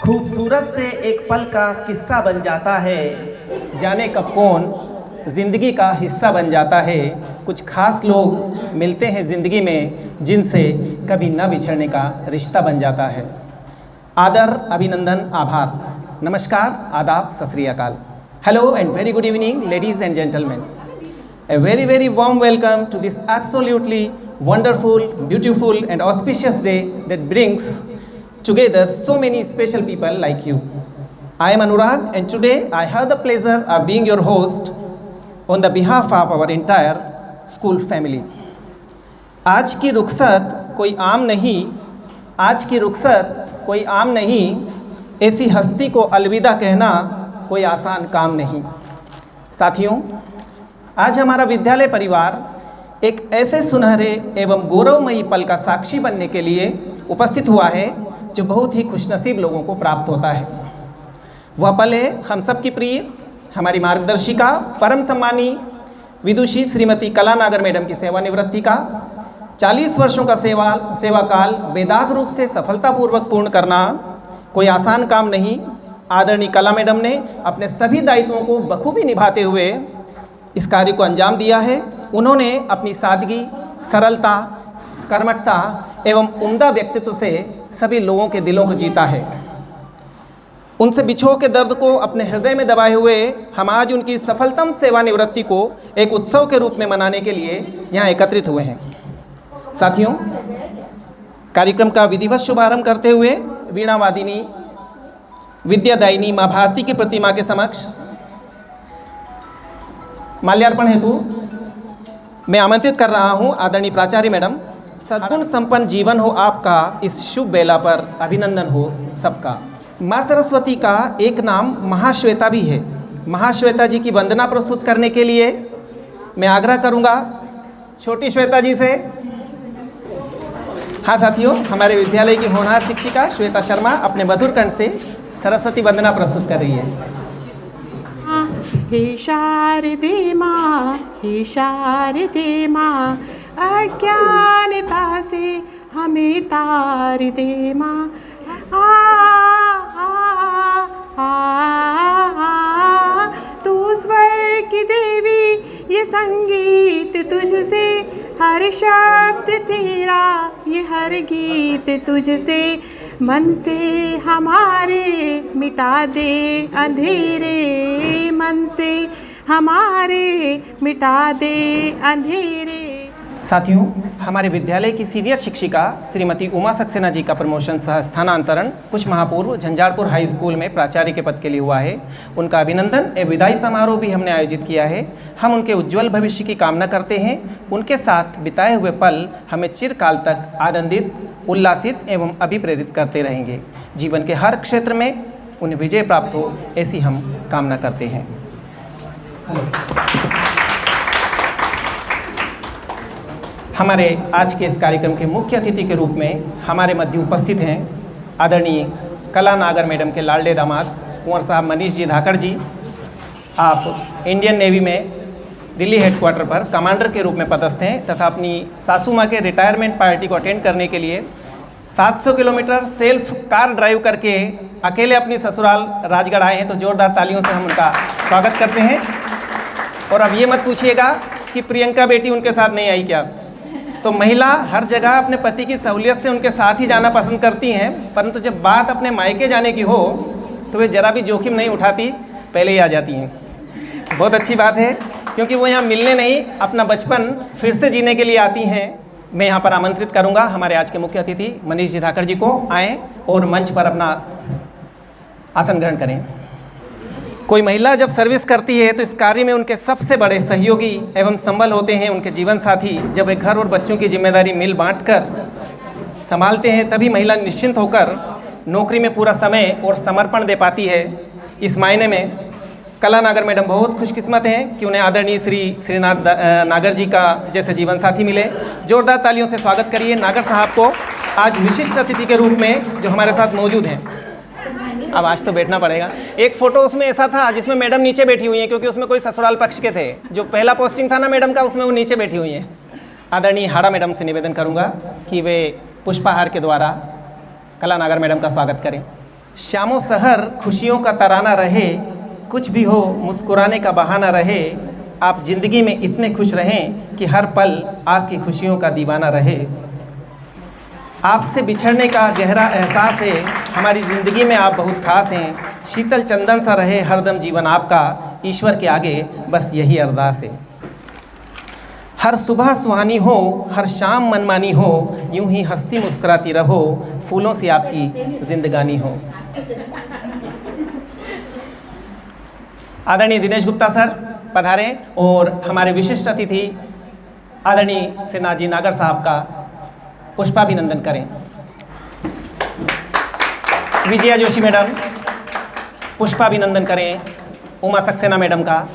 खूबसूरत से एक पल का किस्सा बन जाता है, जाने कब कौन ज़िंदगी का हिस्सा बन जाता है। कुछ खास लोग मिलते हैं ज़िंदगी में जिनसे कभी न बिछड़ने का रिश्ता बन जाता है। आदर, अभिनंदन, आभार, नमस्कार, आदाब, सत श्री अकाल। Hello and very good evening ladies and gentleman. A very warm welcome to this absolutely wonderful, beautiful and auspicious day that brings together so many special people like you. I am Anurag and today I have the pleasure of being your host on the behalf of our entire school family. आज की रुखसत कोई आम नहीं, ऐसी हस्ती को अलविदा कहना कोई आसान काम नहीं। साथियों, आज हमारा विद्यालय परिवार एक ऐसे सुनहरे एवं गौरवमयी पल का साक्षी बनने के लिए उपस्थित हुआ है जो बहुत ही खुशनसीब लोगों को प्राप्त होता है। वह पल है हम सब की प्रिय, हमारी मार्गदर्शिका, परम सम्मानी विदुषी श्रीमती कला नागर मैडम की सेवानिवृत्ति का 40 वर्षों का सेवा काल बेदाग रूप से सफलतापूर्वक पूर्ण करना कोई आसान काम नहीं। आदरणीय कला मैडम ने अपने सभी दायित्वों को बखूबी निभाते हुए इस कार्य को अंजाम दिया है। उन्होंने अपनी सादगी, सरलता, कर्मठता एवं उम्दा व्यक्तित्व से सभी लोगों के दिलों को जीता है। उनसे बिछोह के दर्द को अपने हृदय में दबाए हुए हम आज उनकी सफलतम सेवानिवृत्ति को एक उत्सव के रूप में मनाने के लिए यहाँ एकत्रित हुए हैं। साथियों, कार्यक्रम का विधिवत शुभारंभ करते हुए वीणा वादिनी विद्यादायिनी माँ भारती की प्रतिमा के समक्ष माल्यार्पण हेतु मैं आमंत्रित कर रहा हूं आदरणीय प्राचार्य मैडम। सद्गुण संपन्न जीवन हो आपका, इस शुभ बेला पर अभिनंदन हो सबका। माँ सरस्वती का एक नाम महाश्वेता भी है। महाश्वेता जी की वंदना प्रस्तुत करने के लिए मैं आग्रह करूंगा छोटी श्वेता जी से। हाँ साथियों, हमारे विद्यालय की होनहार शिक्षिका श्वेता शर्मा अपने मधुर कंठ से सरस्वती वंदना प्रस्तुत कर रही है। हे शारदे माँ, हे शारदे माँ, अज्ञानता से हमें तार दे माँ। तू स्वर की देवी, ये संगीत तुझसे, हर शब्द तेरा, ये हर गीत तुझसे। मन से हमारे मिटा दे अंधेरे, मन से हमारे मिटा दे अंधेरे। साथियों, हमारे विद्यालय की सीनियर शिक्षिका श्रीमती उमा सक्सेना जी का प्रमोशन सह स्थानांतरण कुछ माह पूर्व झंझारपुर हाई स्कूल में प्राचार्य के पद के लिए हुआ है। उनका अभिनंदन एवं विदाई समारोह भी हमने आयोजित किया है। हम उनके उज्ज्वल भविष्य की कामना करते हैं। उनके साथ बिताए हुए पल हमें चिरकाल तक आनंदित, उल्लासित एवं अभिप्रेरित करते रहेंगे। जीवन के हर क्षेत्र में उन्हें विजय प्राप्त हो, ऐसी हम कामना करते हैं। हमारे आज के इस कार्यक्रम के मुख्य अतिथि के रूप में हमारे मध्य उपस्थित हैं आदरणीय कला नागर मैडम के लाडले दामाद कुंवर साहब मनीष जी धाकड़ जी। आप इंडियन नेवी में दिल्ली हेडक्वार्टर पर कमांडर के रूप में पदस्थ हैं तथा अपनी सासू माँ के रिटायरमेंट पार्टी को अटेंड करने के लिए 700 किलोमीटर सेल्फ कार ड्राइव करके अकेले अपनी ससुराल राजगढ़ आए हैं। तो जोरदार तालियों से हम उनका स्वागत करते हैं। और अब ये मत पूछिएगा कि प्रियंका बेटी उनके साथ नहीं आई क्या। तो महिला हर जगह अपने पति की सहूलियत से उनके साथ ही जाना पसंद करती हैं, परंतु जब बात अपने मायके जाने की हो तो वे ज़रा भी जोखिम नहीं उठाती, पहले ही आ जाती हैं। बहुत अच्छी बात है, क्योंकि वो यहाँ मिलने नहीं, अपना बचपन फिर से जीने के लिए आती हैं। मैं यहाँ पर आमंत्रित करूँगा हमारे आज के मुख्य अतिथि मनीष जी धाकड़ जी को आएँ और मंच पर अपना आसन ग्रहण करें। कोई महिला जब सर्विस करती है तो इस कार्य में उनके सबसे बड़े सहयोगी एवं संबल होते हैं उनके जीवन साथी। जब वे घर और बच्चों की जिम्मेदारी मिल बांट कर संभालते हैं, तभी महिला निश्चिंत होकर नौकरी में पूरा समय और समर्पण दे पाती है। इस मायने में कला नागर मैडम बहुत खुशकिस्मत हैं कि उन्हें आदरणीय श्री श्रीनाथ नागर जी का जैसे जीवन साथी मिले। जोरदार तालियों से स्वागत करिए नागर साहब को आज विशिष्ट अतिथि के रूप में जो हमारे साथ मौजूद हैं। अब आज तो बैठना पड़ेगा। एक फ़ोटो उसमें ऐसा था जिसमें मैडम नीचे बैठी हुई हैं, क्योंकि उसमें कोई ससुराल पक्ष के थे। जो पहला पोस्टिंग था ना मैडम का, उसमें वो नीचे बैठी हुई हैं। आदरणीय हाड़ा मैडम से निवेदन करूंगा कि वे पुष्पाहार के द्वारा कला नागर मैडम का स्वागत करें। श्यामो शहर खुशियों का तराना रहे, कुछ भी हो मुस्कुराने का बहाना रहे। आप ज़िंदगी में इतने खुश रहें कि हर पल आपकी खुशियों का दीवाना रहे। आपसे बिछड़ने का गहरा एहसास है, हमारी ज़िंदगी में आप बहुत खास हैं। शीतल चंदन सा रहे हरदम जीवन आपका, ईश्वर के आगे बस यही अरदास है। हर सुबह सुहानी हो, हर शाम मनमानी हो, यूं ही हंसती मुस्कुराती रहो, फूलों से आपकी जिंदगानी हो। आदरणीय दिनेश गुप्ता सर पधारें और हमारे विशिष्ट अतिथि आदरणीय सिन्हा नागर साहब का पुष्पाभिनंदन करें। विजया जोशी मैडम पुष्पाभिनंदन करें। उमा सक्सेना मैडम का।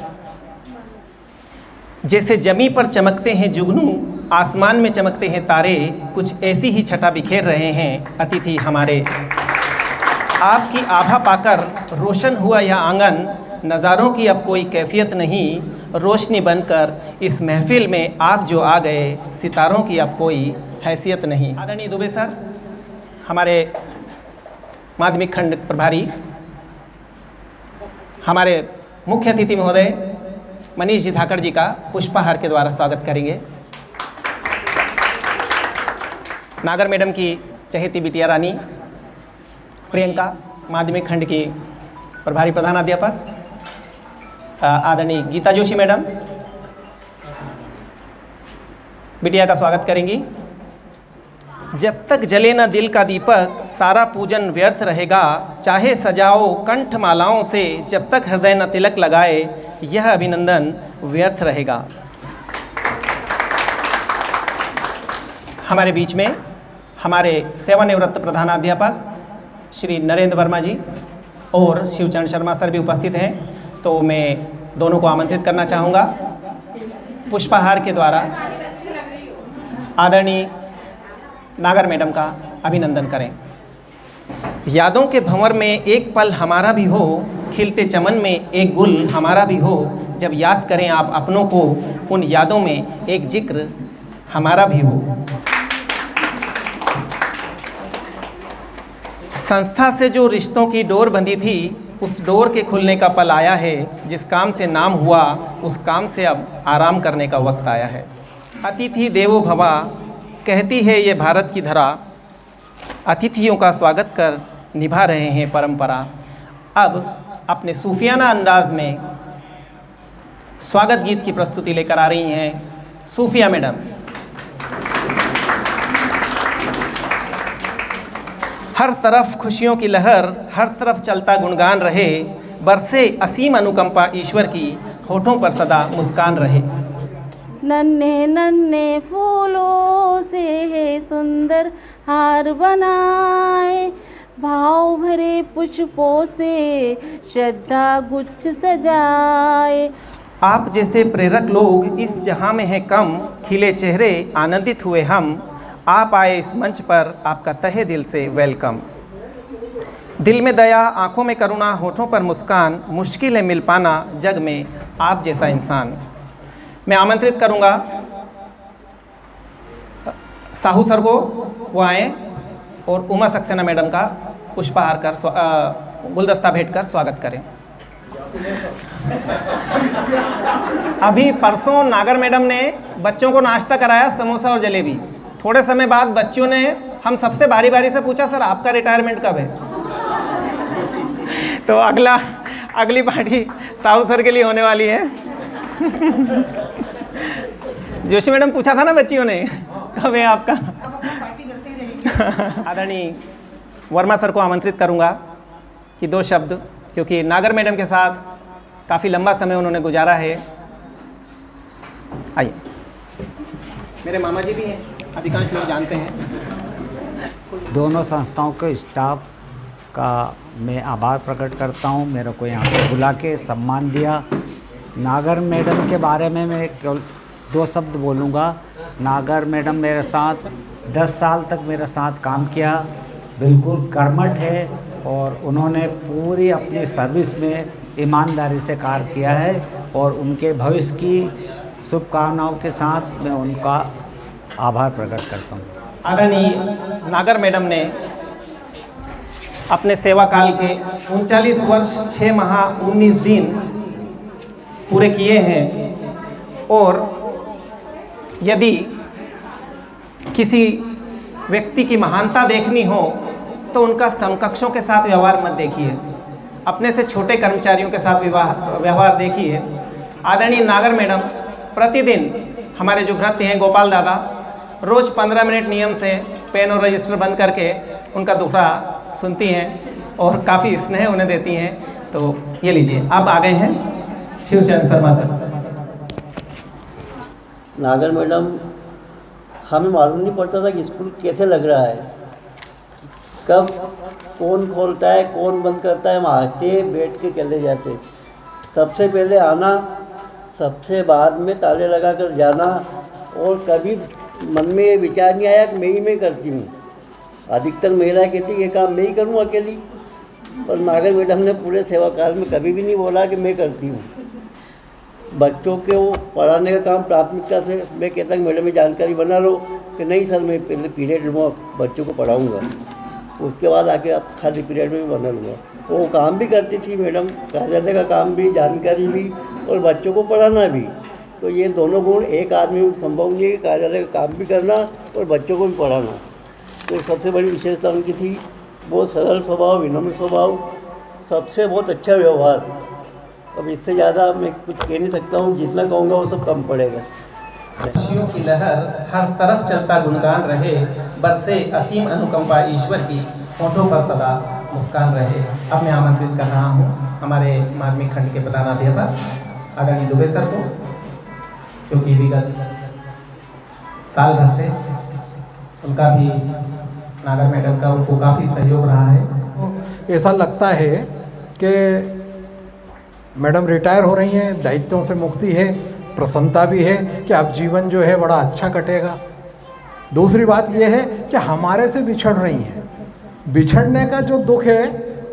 जैसे जमी पर चमकते हैं जुगनू, आसमान में चमकते हैं तारे, कुछ ऐसी ही छटा बिखेर रहे हैं अतिथि हमारे। आपकी आभा पाकर रोशन हुआ यह आंगन, नज़ारों की अब कोई कैफियत नहीं, रोशनी बनकर इस महफिल में आप जो आ गए, सितारों की अब कोई हैसियत नहीं। आदरणीय दुबे सर हमारे माध्यमिक खंड प्रभारी, हमारे मुख्य अतिथि महोदय मनीष जी धाकड़ जी का पुष्पहार के द्वारा स्वागत करेंगे। नागर मैडम की चहेती बिटिया रानी प्रियंका, माध्यमिक खंड की प्रभारी प्रधानाध्यापक, आदरणीय गीता जोशी मैडम बिटिया का स्वागत करेंगी। जब तक जले न दिल का दीपक, सारा पूजन व्यर्थ रहेगा, चाहे सजाओ कंठ मालाओं से, जब तक हृदय न तिलक लगाए, यह अभिनंदन व्यर्थ रहेगा। हमारे बीच में हमारे सेवानिवृत्त प्रधानाध्यापक श्री नरेंद्र वर्मा जी और शिवचरण शर्मा सर भी उपस्थित हैं, तो मैं दोनों को आमंत्रित करना चाहूँगा पुष्पहार के द्वारा आदरणीय नागर मैडम का अभिनंदन करें। यादों के भंवर में एक पल हमारा भी हो, खिलते चमन में एक गुल हमारा भी हो, जब याद करें आप अपनों को, उन यादों में एक जिक्र हमारा भी हो। संस्था से जो रिश्तों की डोर बंधी थी, उस डोर के खुलने का पल आया है, जिस काम से नाम हुआ उस काम से अब आराम करने का वक्त आया है। अतिथि देवो भवा कहती है ये भारत की धरा, अतिथियों का स्वागत कर निभा रहे हैं परंपरा। अब अपने सूफियाना अंदाज में स्वागत गीत की प्रस्तुति लेकर आ रही हैं सूफिया मैडम। हर तरफ खुशियों की लहर, हर तरफ चलता गुणगान रहे, बरसे असीम अनुकंपा ईश्वर की, होठों पर सदा मुस्कान रहे। नन्हे नन्हे फूलों से है सुंदर हार बनाए, भाव भरे पुष्पों से श्रद्धा गुच्छ सजाए। आप जैसे प्रेरक लोग इस जहां में हैं कम, खिले चेहरे आनंदित हुए हम, आप आए इस मंच पर, आपका तहे दिल से वेलकम। दिल में दया, आंखों में करुणा, होठों पर मुस्कान, मुश्किल है मिल पाना जग में आप जैसा इंसान। मैं आमंत्रित करूंगा साहू सर को, वो आए और उमा सक्सेना मैडम का पुष्पहार कर गुलदस्ता भेंट कर स्वागत करें। अभी परसों नागर मैडम ने बच्चों को नाश्ता कराया, समोसा और जलेबी। थोड़े समय बाद बच्चों ने हम सबसे बारी बारी से पूछा, सर आपका रिटायरमेंट कब है? तो अगली पार्टी साहू सर के लिए होने वाली है। जोशी मैडम पूछा था ना बच्चियों ने, कब है आपका? आदरणीय वर्मा सर को आमंत्रित करूंगा कि दो शब्द, क्योंकि नागर मैडम के साथ काफ़ी लंबा समय उन्होंने गुजारा है। आइए, मेरे मामा जी भी हैं, अधिकांश लोग जानते हैं। दोनों संस्थाओं के स्टाफ का मैं आभार प्रकट करता हूं, मेरे को यहाँ पे बुला के सम्मान दिया। नागर मैडम के बारे में मैं केवल दो शब्द बोलूँगा। नागर मैडम मेरे साथ 10 साल तक मेरे साथ काम किया, बिल्कुल कर्मठ है और उन्होंने पूरी अपनी सर्विस में ईमानदारी से कार्य किया है, और उनके भविष्य की शुभकामनाओं के साथ मैं उनका आभार प्रकट करता हूँ। आदरणीय नागर मैडम ने अपने सेवा काल के 39 वर्ष 6 माह 19 दिन पूरे किए हैं। और यदि किसी व्यक्ति की महानता देखनी हो तो उनका समकक्षों के साथ व्यवहार मत देखिए, अपने से छोटे कर्मचारियों के साथ व्यवहार देखिए। आदरणीय नागर मैडम प्रतिदिन हमारे जो भृत्य हैं गोपाल दादा रोज़ 15 मिनट नियम से पेन और रजिस्टर बंद करके उनका दुखड़ा सुनती हैं और काफ़ी स्नेह उन्हें देती हैं। तो ये लीजिए, आप आ गए हैं शिवचंद्र शर्मा सर। नागर मैडम, हमें मालूम नहीं पड़ता था कि स्कूल कैसे लग रहा है, कब कौन खोलता है कौन बंद करता है। हम आते बैठ के चले जाते, सबसे पहले आना, सबसे बाद में ताले लगा कर जाना। और कभी मन में ये विचार नहीं आया कि मैं करती हूँ। अधिकतर महिलाएं कहती ये काम मैं ही करूँ अकेली, पर नागर मैडम ने पूरे सेवा काल में कभी भी नहीं बोला कि मैं करती हूँ। बच्चों के वो पढ़ाने का काम प्राथमिकता से मैं कहता कि मैडम ये जानकारी बना लो कि नहीं सर मैं पहले पीरियड में बच्चों को पढ़ाऊँगा, उसके बाद आके आप खाली पीरियड में भी बना लूँगा। वो काम भी करती थी मैडम, कार्यालय का काम भी, जानकारी भी और बच्चों को पढ़ाना भी। तो ये दोनों गुण एक आदमी में संभव नहीं है कि कार्यालय का काम भी करना और बच्चों को भी पढ़ाना। तो सबसे बड़ी विशेषता उनकी थी बहुत सरल स्वभाव, विनम्र स्वभाव, सबसे बहुत अच्छा व्यवहार। अब इससे ज़्यादा मैं कुछ कह नहीं सकता हूँ, जितना कहूँगा वो सब कम पड़ेगा। खुशियों की लहर हर तरफ चलता गुणगान रहे, बरसे असीम अनुकंपा ईश्वर की, होठों पर सदा मुस्कान रहे। अब मैं आमंत्रित कर रहा हूँ हमारे माध्यमिक खंड के प्रधान अध्यापक आदरणीय दुबे सर को, क्योंकि विगत साल भर से उनका भी नागर मैडम का उनको काफ़ी सहयोग रहा है। ऐसा लगता है कि मैडम रिटायर हो रही हैं, दायित्वों से मुक्ति है, प्रसन्नता भी है कि अब जीवन जो है बड़ा अच्छा कटेगा। दूसरी बात यह है कि हमारे से बिछड़ रही हैं। बिछड़ने का जो दुख है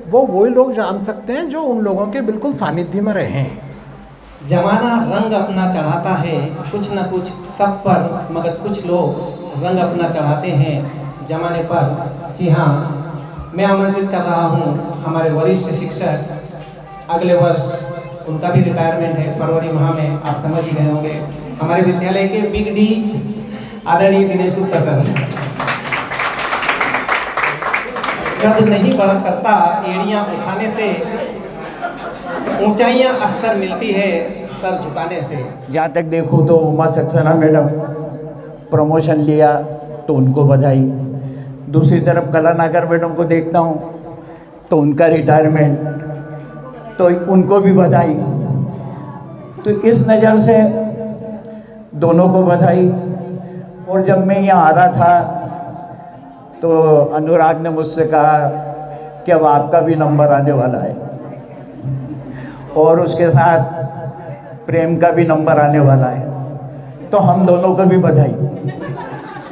वो वही लोग जान सकते हैं जो उन लोगों के बिल्कुल सानिध्य में रहे हैं। जमाना रंग अपना चढ़ाता है कुछ न कुछ सब पर, मगर कुछ लोग रंग अपना चढ़ाते हैं जमाने पर। जी हाँ, मैं आमंत्रित कर रहा हूँ हमारे वरिष्ठ शिक्षक, अगले वर्ष उनका भी रिटायरमेंट है फरवरी माह में, आप समझ ही गए होंगे, हमारे विद्यालय के बिग डी आदरणीय दिनेश गुप्ता सर। कद नहीं बढ़ करता एड़ियाँ उठाने से, ऊंचाइयाँ अक्सर मिलती है सर झुकाने से। जहाँ तक देखूँ तो उमा सक्सेना मैडम प्रमोशन लिया तो उनको बधाई। दूसरी तरफ कला नागर मैडम को देखता हूँ तो उनका रिटायरमेंट, तो उनको भी बधाई। तो इस नज़र से दोनों को बधाई। और जब मैं यहाँ आ रहा था तो अनुराग ने मुझसे कहा कि अब आपका भी नंबर आने वाला है, और उसके साथ प्रेम का भी नंबर आने वाला है, तो हम दोनों को भी बधाई।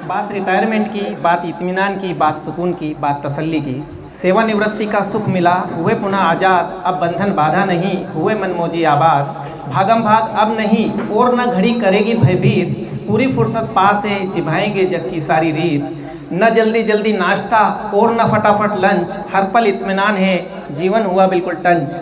बात रिटायरमेंट की, बात इत्मीनान की, बात सुकून की, बात तसल्ली की। सेवानिवृत्ति का सुख मिला, हुए पुनः आज़ाद, अब बंधन बाधा नहीं, हुए मनमोजी आबाद। भागम भाग अब नहीं, और न घड़ी करेगी भयभीत, पूरी फुर्सत पास है, निभाएंगे जग की सारी रीत। न जल्दी जल्दी नाश्ता और न फटाफट लंच, हर पल इत्मीनान है, जीवन हुआ बिल्कुल टंच।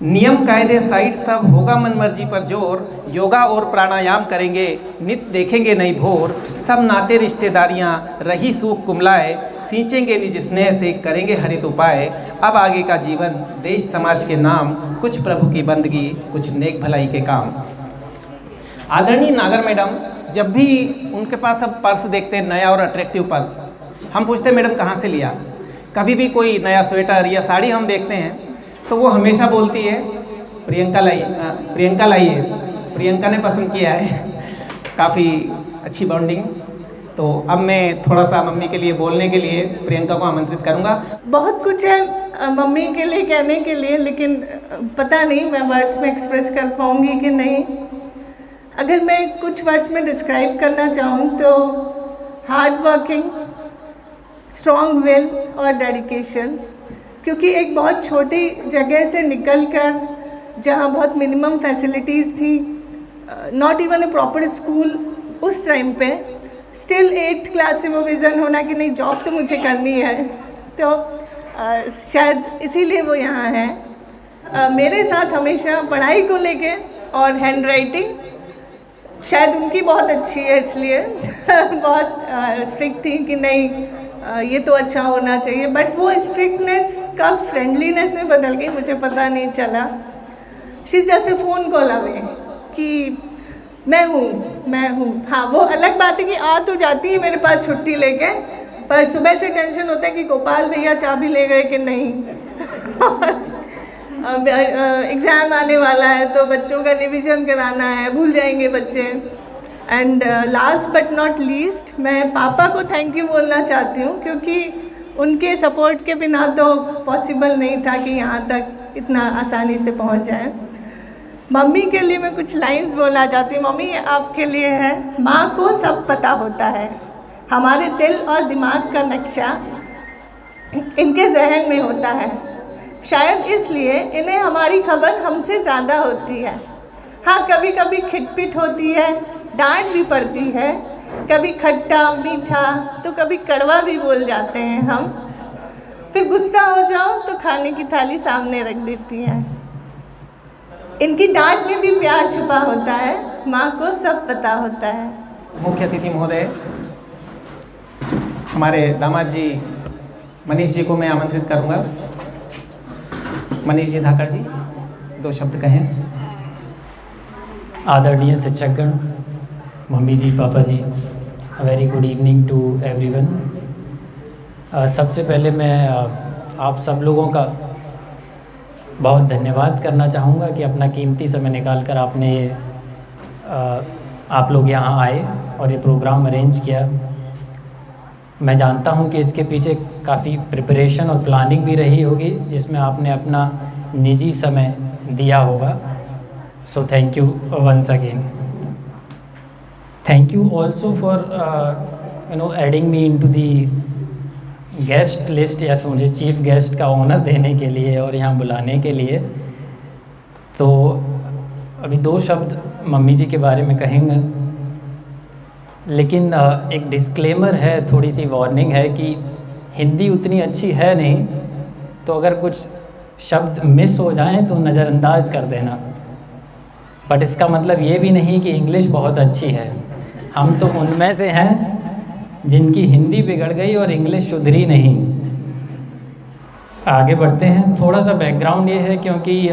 नियम कायदे साइड सब होगा मन मर्जी पर जोर, योगा और प्राणायाम करेंगे, नित देखेंगे नई भोर। सब नाते रिश्तेदारियां रही सूख कुमलाए, सींचेंगे निज स्नेह से, करेंगे हरित उपाय। अब आगे का जीवन देश समाज के नाम, कुछ प्रभु की बंदगी, कुछ नेक भलाई के काम। आदरणीय नागर मैडम, जब भी उनके पास अब पर्स देखते हैं, नया और अट्रैक्टिव पर्स, हम पूछते मैडम कहाँ से लिया। कभी भी कोई नया स्वेटर या साड़ी हम देखते हैं तो वो हमेशा बोलती है प्रियंका लाइए, प्रियंका लाइए, प्रियंका ने पसंद किया है। काफ़ी अच्छी बॉन्डिंग। तो अब मैं थोड़ा सा मम्मी के लिए बोलने के लिए प्रियंका को आमंत्रित करूंगा। बहुत कुछ है मम्मी के लिए कहने के लिए, लेकिन पता नहीं मैं वर्ड्स में एक्सप्रेस कर पाऊंगी कि नहीं। अगर मैं कुछ वर्ड्स में डिस्क्राइब करना चाहूँ तो हार्ड वर्किंग, स्ट्रॉन्ग विल और डेडिकेशन। क्योंकि एक बहुत छोटी जगह से निकलकर जहाँ बहुत मिनिमम फैसिलिटीज़ थी, not even a proper school उस टाइम पे, स्टिल 8th क्लास से वो विज़न होना कि नहीं जॉब तो मुझे करनी है। तो शायद इसीलिए वो यहाँ हैं। मेरे साथ हमेशा पढ़ाई को लेके और हैंड राइटिंग शायद उनकी बहुत अच्छी है, इसलिए बहुत स्ट्रिक्ट थी कि नहीं ये तो अच्छा होना चाहिए, बट वो स्ट्रिक्टनेस का फ्रेंडलीनेस में बदल गई, मुझे पता नहीं चला। शी जैसे फ़ोन कॉल अवे कि मैं हूँ। हाँ, वो अलग बात है कि आ तो जाती है मेरे पास छुट्टी लेके, पर सुबह से टेंशन होता है कि गोपाल भैया चाबी ले गए कि नहीं। एग्ज़ाम आने वाला है तो बच्चों का रिवीजन कराना है, भूल जाएंगे बच्चे। And last but not least, मैं पापा को थैंक यू बोलना चाहती हूँ, क्योंकि उनके सपोर्ट के बिना तो पॉसिबल नहीं था कि यहाँ तक इतना आसानी से पहुँच जाए। मम्मी के लिए मैं कुछ लाइंस बोलना चाहती हूँ। मम्मी, ये आपके लिए है। माँ को सब पता होता है, हमारे दिल और दिमाग का नक्शा इनके जहन में होता है, शायद इसलिए इन्हें हमारी खबर हमसे ज़्यादा होती है। हाँ, कभी कभी खिटपिट होती है, डांट भी पड़ती है, कभी खट्टा मीठा तो कभी कड़वा भी बोल जाते हैं हम। फिर गुस्सा हो जाओ तो खाने की थाली सामने रख देती हैं। इनकी डांट में भी प्यार छुपा होता है, माँ को सब पता होता है। मुख्य अतिथि महोदय, हमारे दामाद जी मनीष जी को मैं आमंत्रित करूंगा। मनीष जी धाकड़ जी 2 शब्द कहें। आदरणीय शिक्षकगण, मम्मी जी, पापा जी, very good evening to everyone. सबसे पहले मैं आप सब लोगों का बहुत धन्यवाद करना चाहूँगा कि अपना कीमती समय निकाल कर आप लोग यहाँ आए और ये प्रोग्राम अरेंज किया। मैं जानता हूँ कि इसके पीछे काफ़ी प्रिपरेशन और प्लानिंग भी रही होगी, जिसमें आपने अपना निजी समय दिया होगा। So thank you once again. Thank you also for adding me into the guest list, या फिर मुझे चीफ गेस्ट का ऑनर देने के लिए और यहाँ बुलाने के लिए। तो अभी 2 शब्द मम्मी जी के बारे में कहेंगे, लेकिन एक डिस्क्लेमर है, थोड़ी सी वार्निंग है कि हिंदी उतनी अच्छी है नहीं, तो अगर कुछ शब्द मिस हो जाएं तो नज़रअंदाज कर देना। बट इसका मतलब ये भी नहीं कि इंग्लिश बहुत अच्छी है। हम तो उनमें से हैं जिनकी हिंदी बिगड़ गई और इंग्लिश सुधरी नहीं। आगे बढ़ते हैं। थोड़ा सा बैकग्राउंड ये है, क्योंकि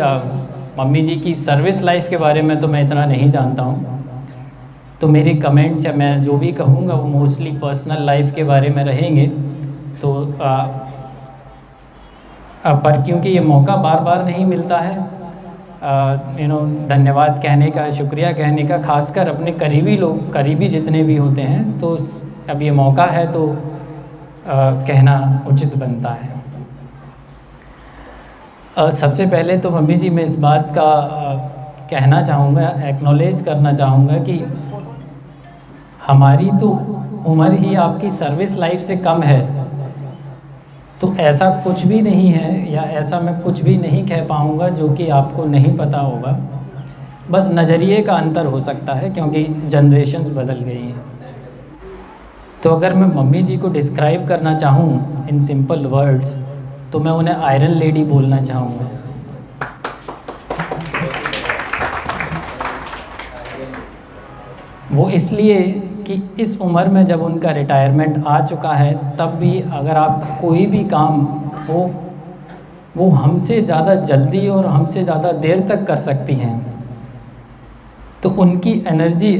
मम्मी जी की सर्विस लाइफ के बारे में तो मैं इतना नहीं जानता हूँ, तो मेरे कमेंट्स या मैं जो भी कहूँगा वो मोस्टली पर्सनल लाइफ के बारे में रहेंगे। तो पर क्योंकि ये मौका बार बार नहीं मिलता है, धन्यवाद कहने का, शुक्रिया कहने का, खासकर अपने करीबी जितने भी होते हैं, तो अब ये मौका है तो कहना उचित बनता है। सबसे पहले तो मम्मी जी मैं इस बात का कहना चाहूँगा, एक्नॉलेज करना चाहूँगा कि हमारी तो उम्र ही आपकी सर्विस लाइफ से कम है, तो ऐसा कुछ भी नहीं है, या ऐसा मैं कुछ भी नहीं कह पाऊँगा जो कि आपको नहीं पता होगा। बस नज़रिए का अंतर हो सकता है, क्योंकि जनरेशन्स बदल गई हैं। तो अगर मैं मम्मी जी को डिस्क्राइब करना चाहूँ इन सिंपल वर्ड्स, तो मैं उन्हें आयरन लेडी बोलना चाहूँगा। वो इसलिए कि इस उम्र में जब उनका रिटायरमेंट आ चुका है, तब भी अगर आप कोई भी काम हो, वो हमसे ज़्यादा जल्दी और हमसे ज़्यादा देर तक कर सकती हैं। तो उनकी एनर्जी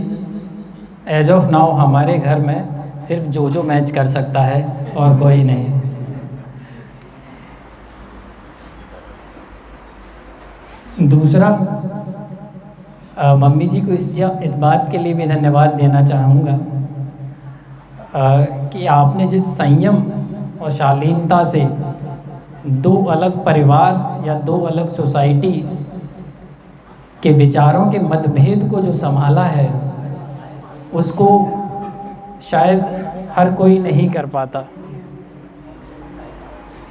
एज ऑफ नाउ हमारे घर में सिर्फ जो मैच कर सकता है और कोई नहीं। दूसरा, मम्मी जी को इस बात के लिए भी धन्यवाद देना चाहूँगा कि आपने जिस संयम और शालीनता से 2 अलग परिवार या 2 अलग सोसाइटी के विचारों के मतभेद को जो संभाला है, उसको शायद हर कोई नहीं कर पाता।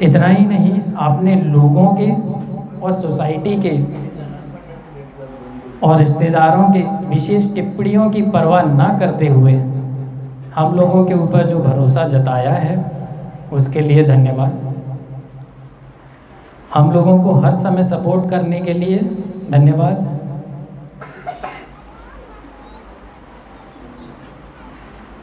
इतना ही नहीं, आपने लोगों के और सोसाइटी के और रिश्तेदारों के विशेष टिप्पणियों की परवाह ना करते हुए हम लोगों के ऊपर जो भरोसा जताया है, उसके लिए धन्यवाद। हम लोगों को हर समय सपोर्ट करने के लिए धन्यवाद।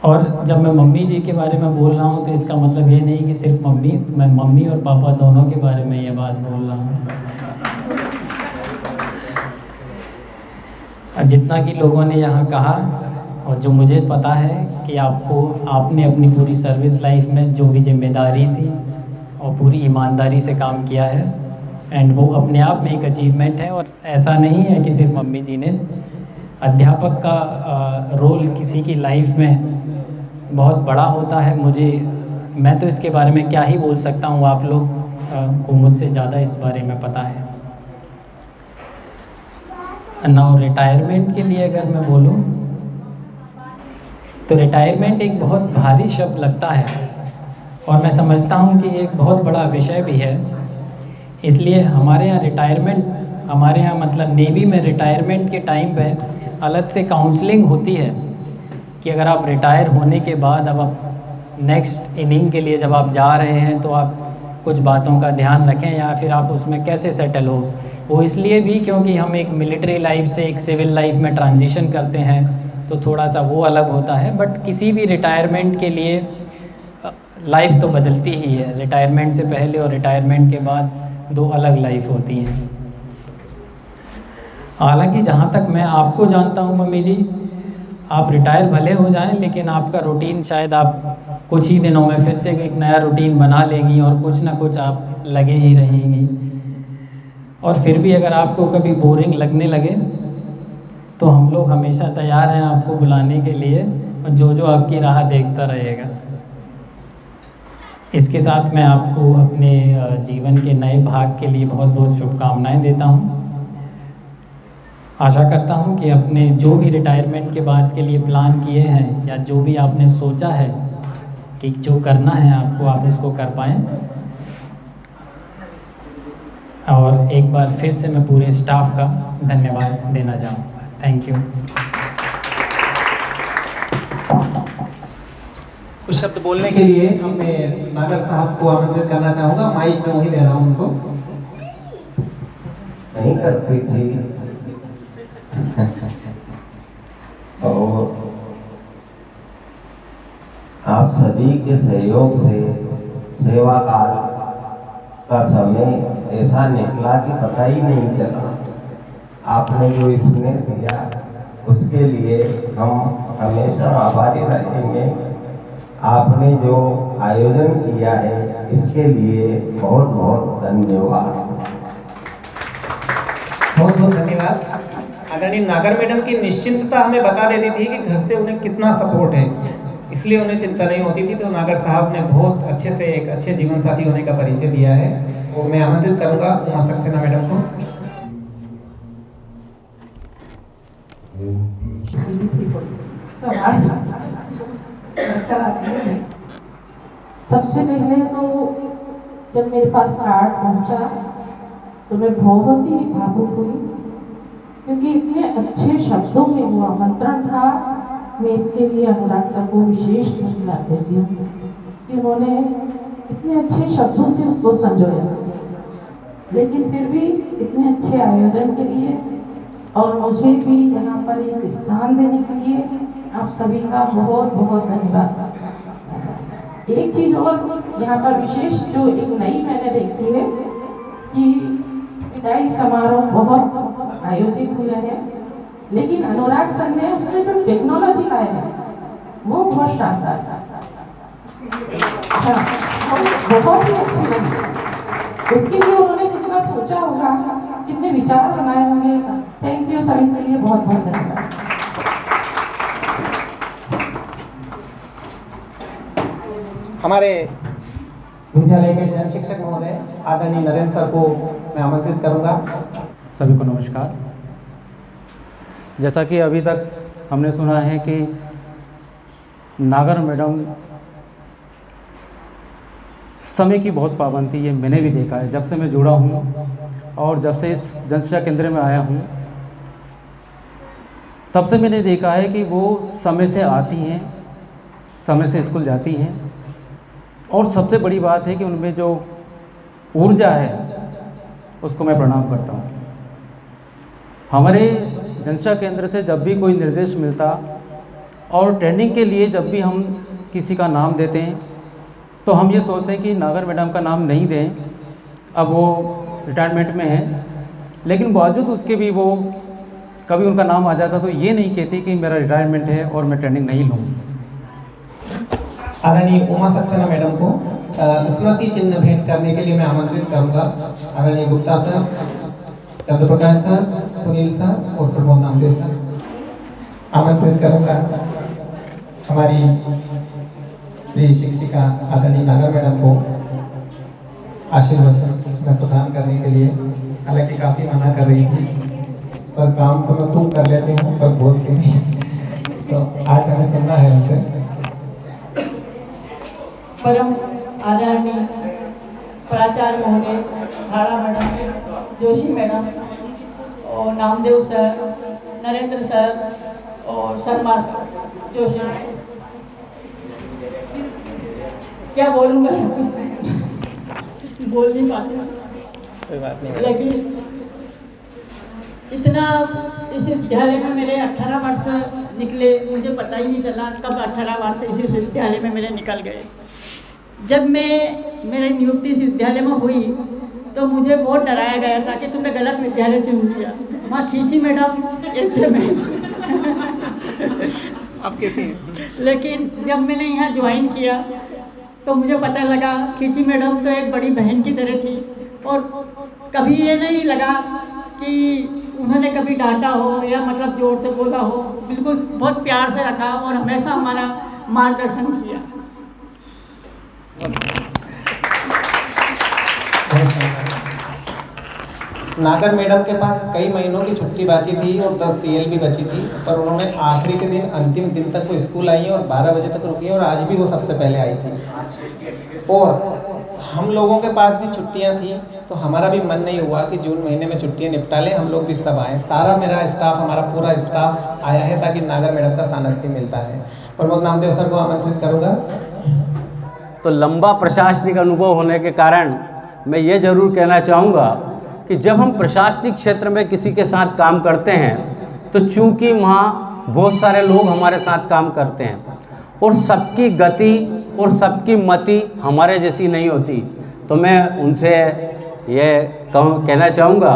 और जब मैं मम्मी जी के बारे में बोल रहा हूँ तो इसका मतलब ये नहीं कि सिर्फ मम्मी, मैं मम्मी और पापा दोनों के बारे में ये बात बोल रहा हूँ। जितना कि लोगों ने यहाँ कहा और जो मुझे पता है कि आपने अपनी पूरी सर्विस लाइफ में जो भी जिम्मेदारी थी और पूरी ईमानदारी से काम किया है, एंड वो अपने आप में एक अचीवमेंट है। और ऐसा नहीं है कि सिर्फ मम्मी जी ने, अध्यापक का रोल किसी की लाइफ में बहुत बड़ा होता है। मैं तो इसके बारे में क्या ही बोल सकता हूँ, आप लोग को मुझसे ज़्यादा इस बारे में पता है। नाउ रिटायरमेंट के लिए अगर मैं बोलूँ तो रिटायरमेंट एक बहुत भारी शब्द लगता है और मैं समझता हूँ कि एक बहुत बड़ा विषय भी है। इसलिए हमारे यहाँ मतलब नेवी में रिटायरमेंट के टाइम पे अलग से काउंसलिंग होती है कि अगर आप रिटायर होने के बाद अब आप नेक्स्ट इनिंग के लिए जब आप जा रहे हैं तो आप कुछ बातों का ध्यान रखें या फिर आप उसमें कैसे सेटल हो। वो इसलिए भी क्योंकि हम एक मिलिट्री लाइफ से एक सिविल लाइफ में ट्रांजिशन करते हैं तो थोड़ा सा वो अलग होता है। बट किसी भी रिटायरमेंट के लिए लाइफ तो बदलती ही है। रिटायरमेंट से पहले और रिटायरमेंट के बाद दो अलग लाइफ होती हैं। हालांकि जहाँ तक मैं आपको जानता हूँ मम्मी जी, आप रिटायर भले हो जाएं लेकिन आपका रूटीन शायद आप कुछ ही दिनों में फिर से एक नया रूटीन बना लेंगी और कुछ ना कुछ आप लगे ही रहेंगी। और फिर भी अगर आपको कभी बोरिंग लगने लगे तो हम लोग हमेशा तैयार हैं आपको बुलाने के लिए और जो आपकी राह देखता रहेगा। इसके साथ मैं आपको अपने जीवन के नए भाग के लिए बहुत बहुत शुभकामनाएं देता हूं। आशा करता हूं कि अपने जो भी रिटायरमेंट के बाद के लिए प्लान किए हैं या जो भी आपने सोचा है कि जो करना है आपको, आप उसको कर पाएँ। और एक बार फिर से मैं पूरे स्टाफ का धन्यवाद देना चाहूँगा। Thank you. कुछ शब्द बोलने के लिए अपने नागर साहब को आमंत्रित करना चाहूँगा। माइक में वही दे रहा हूँ उनको। नहीं करती थी और आप सभी के सहयोग से सेवा काल का समय ऐसा निकला कि पता ही नहीं चला। आपने जो स्नेह दिया उसके लिए हम हमेशा आभारी रहेंगे। आपने जो आयोजन किया है इसके लिए बहुत बहुत धन्यवाद। बहुत बहुत धन्यवाद। आदरणीय नागर मैडम की निश्चिंतता हमें बता देती थी कि घर से उन्हें कितना सपोर्ट है, इसलिए उन्हें चिंता नहीं होती थी। तो नागर साहब ने बहुत अच्छे से एक अच्छे जीवन साथी होने का परिचय दिया है। और मैं आमंत्रित करूंगा उमा सक्सेना मैडम को। सबसे पहले तो जब मेरे पास कार्ड पहुंचा तो मैं बहुत ही भावुक हुई, क्योंकि इतने अच्छे शब्दों में वो आमंत्रण था। मैं इसके लिए अनुराग सर को विशेष धन्यवाद देती हूँ कि उन्होंने इतने अच्छे शब्दों से उसको संजोया, लेकिन फिर भी इतने अच्छे आयोजन के लिए और मुझे भी यहाँ पर एक स्थान देने के लिए आप सभी का बहुत बहुत धन्यवाद। एक चीज़ और यहाँ पर विशेष जो एक नई मैंने देखी है कि विदाई समारोह बहुत आयोजित हुए हैं, लेकिन अनुराग सर ने उसमें जो टेक्नोलॉजी लाया है वो बहुत शानदार था। बहुत ही अच्छी लगी। उसके लिए उन्होंने कितना सोचा होगा, कितने विचार बनाए होंगे। थैंक यू सभी के लिए बहुत बहुत धन्यवाद। हमारे विद्यालय के जन शिक्षक महोदय आदरणीय नरेंद्र सर को मैं आमंत्रित करूंगा। सभी को नमस्कार। जैसा कि अभी तक हमने सुना है कि नागर मैडम समय की बहुत पाबंदी है, मैंने भी देखा है जब से मैं जुड़ा हूँ और जब से इस जनशिक्षा केंद्र में आया हूँ तब से मैंने देखा है कि वो समय से आती हैं, समय से स्कूल जाती हैं। और सबसे बड़ी बात है कि उनमें जो ऊर्जा है उसको मैं प्रणाम करता हूँ। हमारे जनशिक्षा केंद्र से जब भी कोई निर्देश मिलता और ट्रेनिंग के लिए जब भी हम किसी का नाम देते हैं तो हम ये सोचते हैं कि नागर मैडम का नाम नहीं दें, अब वो रिटायरमेंट में हैं, लेकिन बावजूद उसके भी वो कभी उनका नाम आ जाता तो ये नहीं कहती कि मेरा रिटायरमेंट है और मैं ट्रेनिंग नहीं लूँ। आदरणीय उमा सक्सेना मैडम को स्मृति चिन्ह भेंट करने के लिए मैं आमंत्रित करूंगा। आदरणीय गुप्ता सर, चंद्र प्रकाश सर, सुनील सर और प्रमोद नामदेव सर आमंत्रित करूंगा। हमारी प्रिय शिक्षिका आदरणीय नागर मैडम को आशीर्वचन प्रदान करने के लिए, हालांकि काफ़ी मना कर रही थी, पर काम तो मैं खूब कर लेती हूँ पर बोलती नहीं, तो आज हमें सुनना है उनसे। परम आदरणीय प्राचार्य महोदय, भाड़ा मैडम, जोशी मैडम और नामदेव सर, नरेंद्र सर और शर्मा सर, जोशी मैडम, क्या बोलूँ मैं, बोल नहीं पाती, कोई बात नहीं। लेकिन इतना इस विद्यालय में मेरे 18 वर्ष निकले, मुझे पता ही नहीं चला कब 18 वर्ष इस विद्यालय में मेरे निकल गए। जब मेरी नियुक्ति इस विद्यालय में हुई तो मुझे बहुत डराया गया था कि तुमने गलत विद्यालय चुन लिया। वहाँ खींची मैडम अच्छे में आप कैसे हैं? लेकिन जब मैंने यहाँ ज्वाइन किया तो मुझे पता लगा खींची मैडम तो एक बड़ी बहन की तरह थी, और कभी ये नहीं लगा कि उन्होंने कभी डांटा हो या मतलब जोर से बोला हो, बिल्कुल बहुत प्यार से रखा और हमेशा हमारा मार्गदर्शन किया। नागर मैडम के पास कई महीनों की छुट्टी बाकी थी और 10 CL भी बची थी, पर उन्होंने आखिरी के दिन अंतिम दिन तक वो स्कूल आई और 12 बजे तक रुकी और आज भी वो सबसे पहले आई थी। और हम लोगों के पास भी छुट्टियां थी तो हमारा भी मन नहीं हुआ कि जून महीने में छुट्टियां निपटा लें, हम लोग भी सब आए। सारा मेरा स्टाफ, हमारा पूरा स्टाफ आया है ताकि नागर मैडम का सानिध्य मिलता है। प्रमोद नामदेव सर को आमंत्रित करूँगा। तो लंबा प्रशासनिक अनुभव होने के कारण मैं ये ज़रूर कहना चाहूँगा कि जब हम प्रशासनिक क्षेत्र में किसी के साथ काम करते हैं तो चूँकि वहाँ बहुत सारे लोग हमारे साथ काम करते हैं और सबकी गति और सबकी मति हमारे जैसी नहीं होती, तो मैं उनसे ये कहना चाहूँगा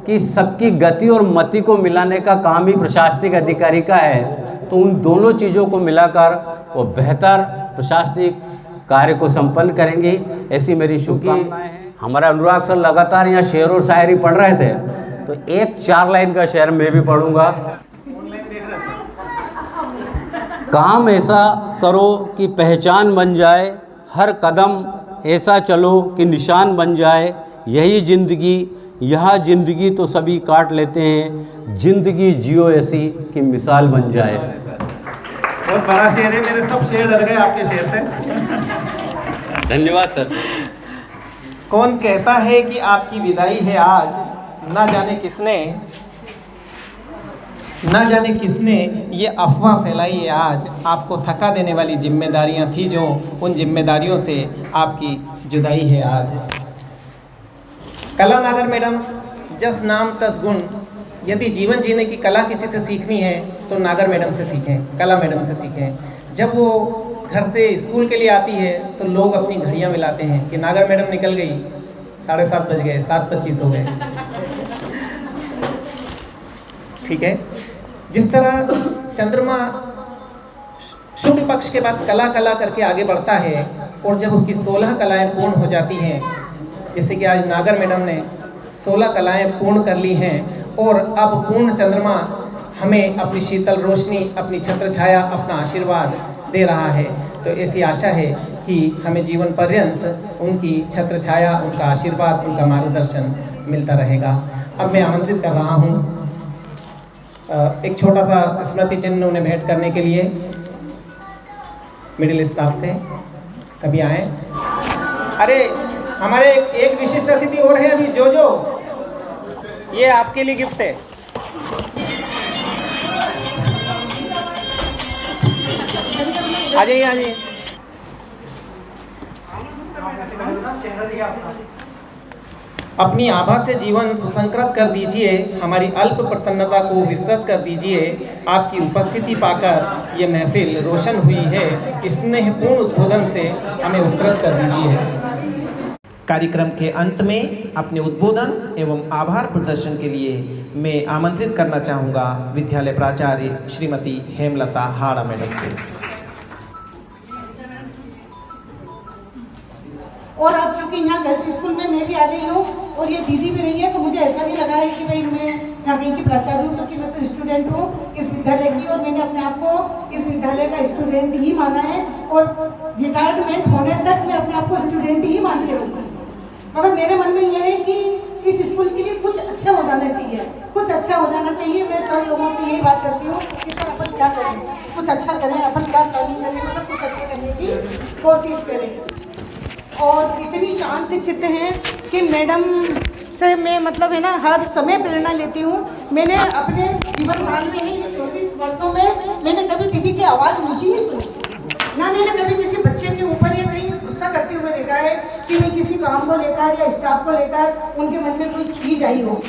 कि सबकी गति और मति को मिलाने का काम ही प्रशासनिक अधिकारी का है। तो उन दोनों चीज़ों को मिलाकर वो बेहतर प्रशासनिक कार्य को संपन्न करेंगी, ऐसी मेरी शुभकामनाएं हैं। हमारा अनुराग सर लगातार यहाँ शेर और शायरी पढ़ रहे थे, तो एक 4 लाइन का शेर मैं भी पढ़ूंगा। काम ऐसा करो कि पहचान बन जाए, हर कदम ऐसा चलो कि निशान बन जाए, यही ज़िंदगी, यह ज़िंदगी तो सभी काट लेते हैं, ज़िंदगी जियो ऐसी कि मिसाल बन जाए। बहुत बड़ा शेर है, मेरे सब शेर डर गए आपके शेर से। धन्यवाद सर। कौन कहता है कि आपकी विदाई है आज, ना जाने किसने ये अफवाह फैलाई है आज। आपको थका देने वाली जिम्मेदारियां थी जो, उन जिम्मेदारियों से आपकी जुदाई है आज। कला नागर मैडम, जस नाम तस गुण। यदि जीवन जीने की कला किसी से सीखनी है तो नागर मैडम से सीखें, कला मैडम से सीखें। जब वो घर से स्कूल के लिए आती है तो लोग अपनी घड़ियां मिलाते हैं कि नागर मैडम निकल गई, 7:30 बज गए, 7:25 हो गए। ठीक है। जिस तरह चंद्रमा शुक्ल पक्ष के बाद कला कला करके आगे बढ़ता है और जब उसकी 16 कलाएं पूर्ण हो जाती हैं, जैसे कि आज नागर मैडम ने 16 कलाएं पूर्ण कर ली हैं और अब पूर्ण चंद्रमा हमें अपनी शीतल रोशनी, अपनी छत्र छाया, अपना आशीर्वाद दे रहा है, तो ऐसी आशा है कि हमें जीवन पर्यंत उनकी छत्र छाया, उनका आशीर्वाद, उनका मार्गदर्शन मिलता रहेगा। अब मैं आमंत्रित कर रहा हूँ एक छोटा सा स्मृति चिन्ह उन्हें भेंट करने के लिए मिडिल स्टाफ से सभी आए। अरे हमारे एक विशिष्ट अतिथि और है अभी, जो ये आपके लिए गिफ्ट है। आ जाइए, आ जाइए। अपनी आभा से जीवन सुसंकृत कर दीजिए, हमारी अल्प प्रसन्नता को विस्तृत कर दीजिए। आपकी उपस्थिति पाकर ये महफिल रोशन हुई है। स्नेहपूर्ण उद्बोधन से हमें उपकृत कर दीजिए। कार्यक्रम के अंत में अपने उद्बोधन एवं आभार प्रदर्शन के लिए मैं आमंत्रित करना चाहूँगा विद्यालय प्राचार्य श्रीमती हेमलता हाड़ा मैडम को। और अब चूँकि यहाँ गर्ल्स स्कूल में मैं भी आ गई हूँ और ये दीदी भी रही है, तो मुझे ऐसा नहीं लगा है कि भाई मैं यहाँ कहीं की प्राचार्य हूँ, क्योंकि मैं तो स्टूडेंट हूँ इस विद्यालय की और मैंने अपने आप को इस विद्यालय का स्टूडेंट ही माना है और रिटायरमेंट होने तक मैं अपने आप को स्टूडेंट ही मान के रखूँगी। मतलब मेरे मन में यह है कि इस स्कूल के लिए कुछ अच्छा हो जाना चाहिए, कुछ अच्छा हो जाना चाहिए। मैं सर लोगों से यही बात करती हूँ कि सर अपन क्या करें, कुछ अच्छा करें, अपन क्या प्लानिंग करें, मतलब कुछ अच्छा करने की कोशिश करें। और इतनी शांत चित्त हैं कि मैडम से मैं मतलब है ना हर समय प्रेरणा लेती हूँ। मैंने अपने जीवन काल में ही 24 वर्षों में मैंने कभी दीदी की आवाज़ ऊँची नहीं सुनी, ना मैंने कभी किसी बच्चे के ऊपर या कहीं गुस्सा करते हुए देखा है कि मैं किसी काम को लेकर या स्टाफ को लेकर उनके मन में कोई चीज़ आई हो।